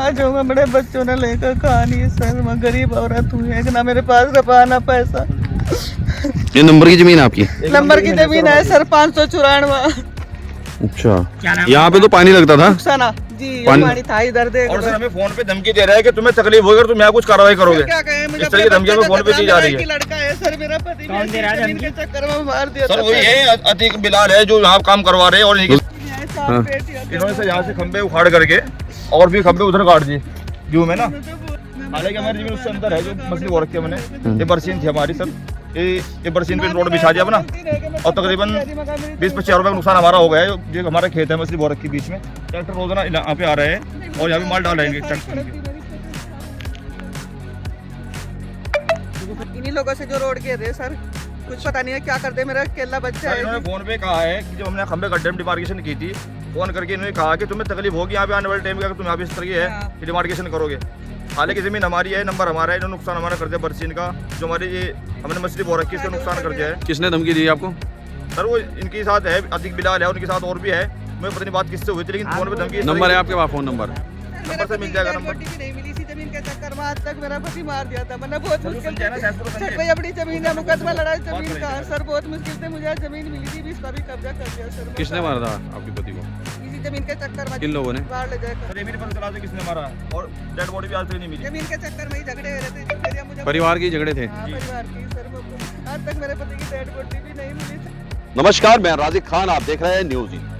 कहाँ जाऊंगा, बड़े बच्चों ने लेकर कहा नहीं सर, मैं गरीब औरत हूँ, एक ना मेरे पास रफा ना पैसा। ये नंबर की जमीन आपकी? नंबर की जमीन है सर 594। अच्छा, यहाँ पे तो पानी लगता था? नुकसाना जी, ये पानी- पानी था इधर देख। और सर हमें फोन पे धमकी दे रहा है कि तुम्हें तकलीफ होगी और तुम यहाँ कुछ कार्रवाई करोगे। क्या कहें, मुझे इस तरह की धमकियां हमें फोन पे दी जा रही है। लड़का है सर, मेरा पति कौन दे रहा है, इनके चक्कर में मार दिया सर वही है अतीक बिलाल है जो यहाँ काम करवा रहे हैं और हाँ। इन्होंने से यहाँ से खंबे उखाड़ करके और भी खंबे उधर काट दिए जू में ना। हालांकि हमारी जमीन उससे अंदर है जो मछली वो रखी है मैंने, ये बरसीन थी हमारी सर, ये बरसीन पे रोड बिछा दिया अपना और तकरीबन 20-25 रुपए का नुकसान हमारा हो गया है। जो हमारा खेत है मछली बोरक के बीच में, ट्रैक्टर रोजाना यहाँ पे आ रहे हैं और यहाँ पे माल डाल रहेंगे ट्रैक्टर। इन्हीं लोगों से जो रोड घेर रहे सर, कुछ पता नहीं है क्या कर दे, मेरा अकेला बच्चा है। इन्होंने फोन पे कहा है कि जब हमने खंबे गड्ढे में डिमार्केशन की थी, फोन करके इन्होंने कहा कि तुम्हें तकलीफ होगी यहाँ पे आने वाले टाइम में, अगर तुम यहाँ पे इस तरह की है कि डिमार्केशन करोगे। हालांकि जमीन हमारी है, नंबर हमारा है, इन्होंने नुकसान हमारा कर दिया बरसीन का, जो हमारी ये हमने मछली बो रखी है इसका नुकसान कर दिया है। किसने धमकी दी आपको? सर वो इनके साथ है, अतीक बिलाल है, उनके साथ और भी है, मुझे पता नहीं बात किससे हुई थी, लेकिन फोन पे धमकी। नंबर है आपके पास? फोन नंबर नंबर से मिल जाएगा नंबर। नहीं मिली इसी जमीन के चक्कर में, आज तक मेरा पति मार दिया था, मैंने बहुत मुश्किल समझाना से चाहिए। भाई अपनी जमीन है, मुकदमा लड़ा जमीन का सर, बहुत मुश्किल से मुझे जमीन मिली थी, इसका भी कब्जा कर दिया सर। किसने मारा था आपके पति को? इसी जमीन के चक्कर में। किन लोगों ने? बाहर ले जाकर सर ये भी नहीं पता चला था किसने मारा और डेड बॉडी भी आज तक नहीं मिली। जमीन के चक्कर में ही झगड़े हो रहे थे, फिर ये मुझे परिवार के झगड़े थे? हाँ, परिवार की सर, आज तक मेरे पति की डेड बॉडी भी नहीं मिली। नमस्कार, मैं राजिक खान, आप देख रहे हैं न्यूज़ इन।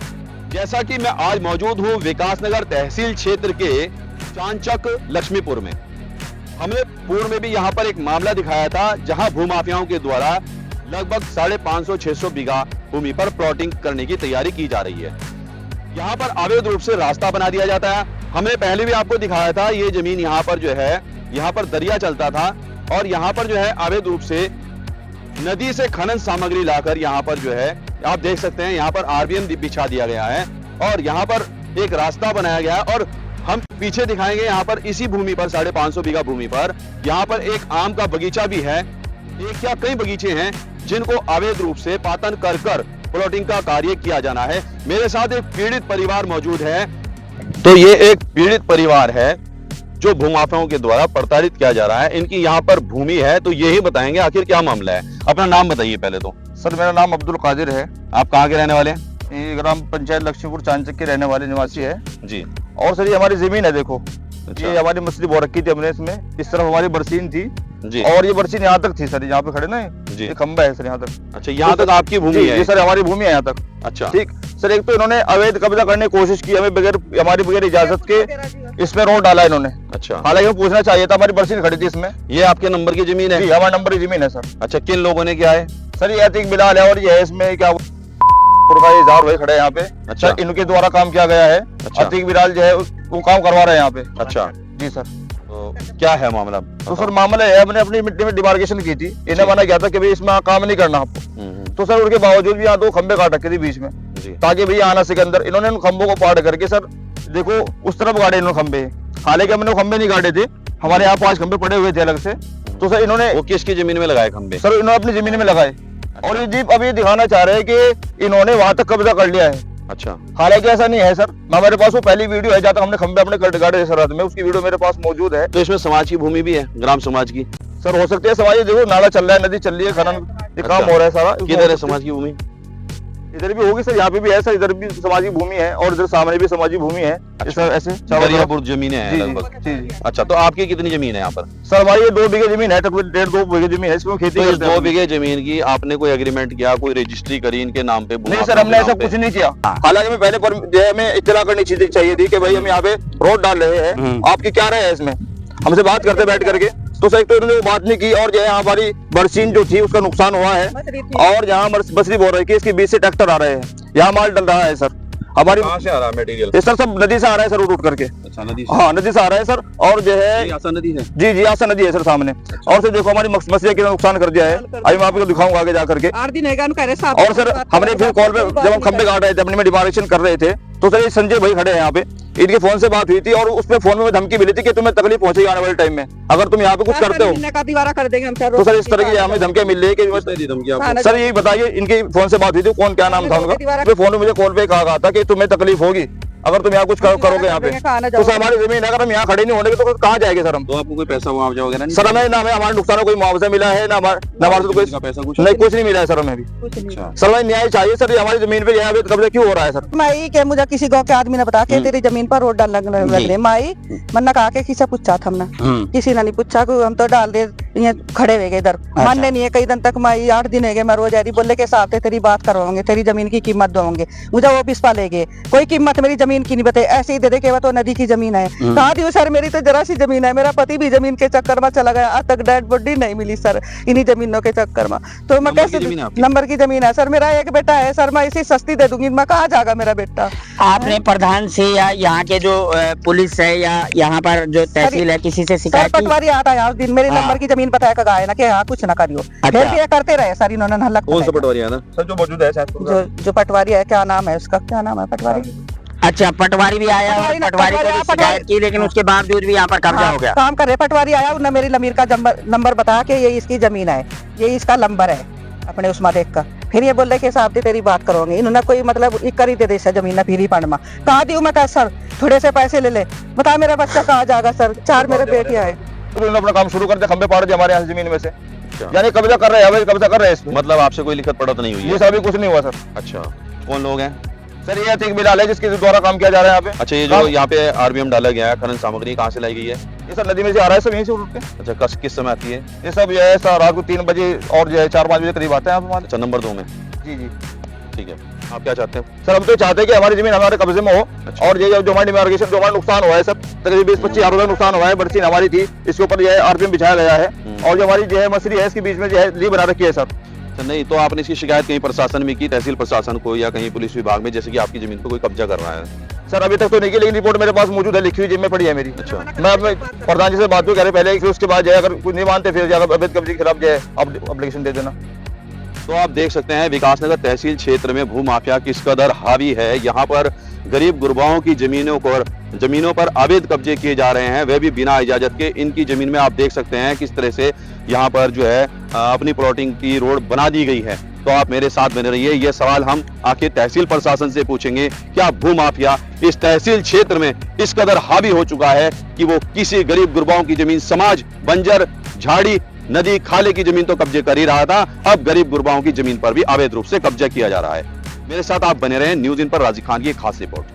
जैसा कि मैं आज मौजूद हूं विकासनगर तहसील क्षेत्र के चांचक लक्ष्मीपुर में। हमने पूर्व में भी यहां पर एक मामला दिखाया था जहां भूमाफियाओं के द्वारा लगभग 550-600 बीघा भूमि पर प्लॉटिंग करने की तैयारी की जा रही है। यहां पर अवैध रूप से रास्ता बना दिया जाता है। हमने पहले भी आपको दिखाया था, ये जमीन यहां पर जो है, यहां पर दरिया चलता था और यहां पर जो है अवैध रूप से नदी से खनन सामग्री लाकर यहाँ पर जो है आप देख सकते हैं, यहाँ पर आरबीएम बिछा दिया गया है और यहाँ पर एक रास्ता बनाया गया है। और हम पीछे दिखाएंगे, यहाँ पर इसी भूमि पर 550 बीघा भूमि पर यहाँ पर एक आम का बगीचा भी है। एक क्या कई बगीचे हैं जिनको अवैध रूप से पातन कर कर प्लॉटिंग का कार्य किया जाना है। मेरे साथ एक पीड़ित परिवार मौजूद है। तो ये एक पीड़ित परिवार है जो भूमाफियाओं के द्वारा प्रताड़ित किया जा रहा है। इनकी यहाँ पर भूमि है, तो यही बताएंगे आखिर क्या मामला है। अपना नाम बताइए पहले तो। सर मेरा नाम अब्दुल कादिर है। आप कहाँ के रहने वाले हैं? ये ग्राम पंचायत लक्ष्मीपुर चांचक के रहने वाले निवासी है जी। और सर ये हमारी जमीन है, देखो अच्छा। ये हमारी मछली बो रखी थी हमने इसमें, इस तरफ हमारी बरसीन थी जी। और ये बरसीन यहाँ तक थी सर, यहाँ पे खड़े ना जी। ये खंबा है सर यहाँ तक। अच्छा, यहाँ तक आपकी भूमि है? ये सर हमारी भूमि है यहाँ तक। अच्छा ठीक सर, एक तो इन्होंने अवैध कब्जा करने की कोशिश की, हमें बगैर हमारी बगैर इजाजत के इसमें रोड डाला इन्होंने। अच्छा, हालांकि हमें पूछना चाहिए था, हमारी बरसीन खड़ी थी इसमें। ये आपके नंबर की जमीन है? जी हमारा नंबर की जमीन है सर। अच्छा, किन लोगों ने किया है? सर ये अतीक बिलाल है और ये है इसमें क्या इजहार भाई खड़े हैं यहाँ पे। अच्छा। सर इनके द्वारा काम किया गया है। अच्छा। अतीक बिलाल जो है वो काम करवा रहे हैं यहाँ पे। अच्छा, जी सर। तो क्या है मामला? तो सर मामला है, हमने अपनी मिट्टी में डिमार्केशन की थी, इन्हें मना किया था कि भाई इसमें काम नहीं करना आपको। तो सर उनके बावजूद भी यहाँ 2 खंबे काट रखे थे बीच में जी। ताकि भैया आना सके अंदर। इन्होंने उन खंबों को पाड़ करके सर देखो उस तरफ गाड़े इन्होंने खंबे, हालांकि हमने वो खंबे नहीं काटे थे, हमारे यहाँ 5 खंबे पड़े हुए थे अलग से। तो सर इन्होंने वो किसकी जमीन में लगाए खंबे? सर इन्होंने अपनी जमीन में लगाए और ये जीप अभी दिखाना चाह रहे हैं कि इन्होंने वहां तक कब्जा कर लिया है। अच्छा, हालांकि ऐसा नहीं है सर, हमारे पास वो पहली वीडियो है जहाँ तक हमने खंबे अपने गाड़े सर में, उसकी वीडियो मेरे पास मौजूद है। तो इसमें समाज की भूमि भी है, ग्राम समाज की? सर हो सकती है समाज, देखो नाला चल रहा है, नदी चल रही है, खनन ये काम अच्छा। हो रहा है सारा। किधर है समाज की भूमि? इधर भी होगी सर, यहाँ पे भी है सर, इधर भी समाजी भूमि है और इधर सामने भी समाजी भूमि है। अच्छा। ऐसे दरियापुर जमीनें हैं जी, लगभग? जी, जी। अच्छा, तो आपकी कितनी जमीन है यहाँ पर? सर हमारी ये 2 बीघे जमीन है, तकरीबन 1.5-2 बीघे जमीन है, इसमें खेती तो इस करते हैं। 2 बीघे जमीन की आपने कोई एग्रीमेंट किया, कोई रजिस्ट्री करी इनके नाम पे? नहीं सर, हमने ऐसा कुछ नहीं किया। हालांकि मैं पहले जो है हमें इत्तला करनी चाहिए थी कि भाई हम यहाँ पे रोड डाल रहे हैं, आपकी क्या राय है इसमें, हमसे बात करते बैठ करके। तो सर एक तो इन्होंने बात नहीं की और जो है हमारी बरसीन जो थी उसका नुकसान हुआ है और यहाँ बसरी बोल रही है कि इसके बीच से ट्रैक्टर आ रहे हैं, यहाँ माल डल रहा है सर। हमारी कहाँ से आ रहा है मटेरियल? ये सर सब नदी से आ रहा है सर, उठ करके। अच्छा, नदी से? हाँ नदी से आ रहा है सर। और जो है आसा नदी है? जी जी आसा नदी है सर सामने। और सर देखो हमारी मछलियाँ कितना नुकसान कर दिया है, अभी मैं आपको दिखाऊंगा आगे जा करके। और सर हमने फिर कॉल पे जब हम खंबे काट रहे थे, अपनी में डिमार्केशन कर रहे थे, तो सर ये संजय भाई खड़े हैं यहाँ पे, इनके फोन से बात हुई थी और उस पे फोन में धमकी मिली थी कि तुम्हें तकलीफ पहुंचेगी आने वाले टाइम में अगर तुम यहाँ पे कुछ करते हो। दीवारा कर देंगे हम तो सर इस तरह की हमें धमकियां मिल रही है कि सर यही बताइए, इनके फोन से बात हुई थी, कौन क्या नाम था उनका? फोन में मुझे कॉल पे कहा था कि तुम्हें तकलीफ होगी अगर तुम यहाँ कुछ करोगे यहाँ पे तो सर हमारी जमीन है, अगर हम यहाँ खड़े नहीं होने तो कहाँ जाएंगे सर हम? तो आपको कोई पैसा मुआवजा वगैरह नहीं? सर हमें ना हमारे नुकसान का कोई मुआवजा मिला है, ना हमारे से कोई पैसा कुछ नहीं, कुछ नहीं मिला है सर हमें भी। अच्छा। सर हमें न्याय चाहिए सर, हमारी जमीन पे यहाँ पे कब्जा क्यों हो रहा है सर? माई के मुझे किसी गांव के आदमी ने बता के तेरी जमीन पर रोड डालने लग रहे माई मन्ना कहा के किसी पूछा था हमने, किसी ने नहीं पूछा को हम तो डाल दे ये खड़े हुए गए इधर मानने नहीं है। कई दिन तक माई 8 दिन हो गए मैं रोज आ रही बोले के हिसाब से तेरी बात करवाओगे, तेरी जमीन की कीमत दोगे, मुझे ऑफिस पा ले गए, कोई कीमत मेरी जमीन की नहीं बताई, ऐसे ही दे दे के तो नदी की जमीन है। कहा दी सर मेरी तो जरा सी जमीन है, मेरा पति भी जमीन के चक्कर में चला गया, आज तक डेड बॉडी नहीं मिली सर इन्हीं जमीनों के चक्कर में। तो मैं कैसे नंबर की जमीन है सर, मेरा एक बेटा है सर, मैं इसी सस्ती दे दूंगी, मैं कहाँ जाएगा मेरा बेटा? आपने प्रधान से या यहाँ के जो पुलिस है या यहाँ पर जो तहसील है किसी से शिकायत की? पटवारी आता है उस दिन मेरे नंबर की जमीन बताया का है ना कि हाँ कुछ ना करियो, फिर भी ये करते रहे सर इन्होंने हल्ला। कौन सा पटवारी है ना सर जो मौजूद है जो पटवारी है, क्या नाम है उसका, क्या नाम है पटवारी? अच्छा पटवारी भी आया और पटवारी को भी शिकायत की, लेकिन उसके बावजूद भी यहाँ पर कब्जा हो गया। काम करे पटवारी आया, उन्होंने मेरी लमीर का नंबर बताया कि ये इसकी जमीन है, ये इसका नंबर है अपने उसमें देख कर, फिर ये बोले के हिसाब से तेरी बात करोगे। इन्होंने कोई मतलब करी दे जमीन फिर ही पढ़ में कहा दी मैं कहा सर थोड़े से पैसे ले ले, बता मेरा बच्चा कहाँ जाएगा सर, 4 मेरे बेटे आए। उन्होंने अपना काम शुरू कर दिया, खंबे पाड़ दिए हमारे यहाँ जमीन में से, यानी कब्जा कर रहे हैं, अवैध कब्जा कर रहे हैं इसमें। मतलब आपसे कोई लिखत पढ़त नहीं हुई ये है? सर अभी कुछ नहीं हुआ सर। अच्छा, कौन लोग हैं? सर ये अतीक बिलाल है जिसके द्वारा काम किया जा रहा है यहाँ पे। अच्छा, ये जो यहाँ पे आरबीएम डाला गया है, खनन सामग्री कहाँ से लाई गई है? ये सर नदी में से आ रहा है, सब यहीं से उठ के। अच्छा, किस समय आती है? ये सब जो है सर रात को 3 बजे और जो है 4-5 बजे करीब आते हैं आप हमारे। अच्छा, नंबर 2 में। जी जी ठीक है, आप क्या चाहते हैं? सर हम तो चाहते हैं कि हमारी जमीन हमारे कब्जे में हो। और ये जो हमारी डिमार्केशन जो हमारा नुकसान हुआ है सब तकरीबन 20-25 हज़ार रुपए नुकसान हुआ है, बरसीन हमारी थी, इसके ऊपर जो है आरपीएम बिछाया गया है, और जो हमारी जो है मछली है इसके बीच में जो है ली बना रखी है सर। नहीं, तो आपने इसकी शिकायत कहीं प्रशासन में की, तहसील प्रशासन को या कहीं पुलिस विभाग में, जैसे कि आपकी जमीन पर कोई कब्जा कर रहा है? सर अभी तक तो नहीं की, लेकिन रिपोर्ट मेरे पास मौजूद है, लिखी हुई जिम्मे पड़ी है मेरी। अच्छा, मैं अपने प्रधान जी से बात भी कर रहे पहले, फिर उसके बाद जो है अगर कुछ नहीं मानते फिर जाकर अवैध कब्जे के खिलाफ जो है एप्लीकेशन दे देना। तो आप देख सकते हैं विकासनगर तहसील क्षेत्र में भू माफिया किस कदर हावी है। यहाँ पर गरीब गुरबाओं की जमीनों पर अवैध कब्जे किए जा रहे हैं, वह भी बिना इजाजत के। इनकी जमीन में आप देख सकते हैं किस तरह से यहाँ पर जो है अपनी प्लॉटिंग की रोड बना दी गई है। तो आप मेरे साथ बने रहिए, ये सवाल हम आखिर तहसील प्रशासन से पूछेंगे। क्या भू माफिया इस तहसील क्षेत्र में इस कदर हावी हो चुका है कि वो किसी गरीब गुरबाओं की जमीन, समाज, बंजर, झाड़ी, नदी, खाले की जमीन तो कब्जे कर ही रहा था, अब गरीब गुरबाओं की जमीन पर भी अवैध रूप से कब्जा किया जा रहा है। मेरे साथ आप बने रहें, न्यूज़ इन पर राजीव खान की एक खास रिपोर्ट।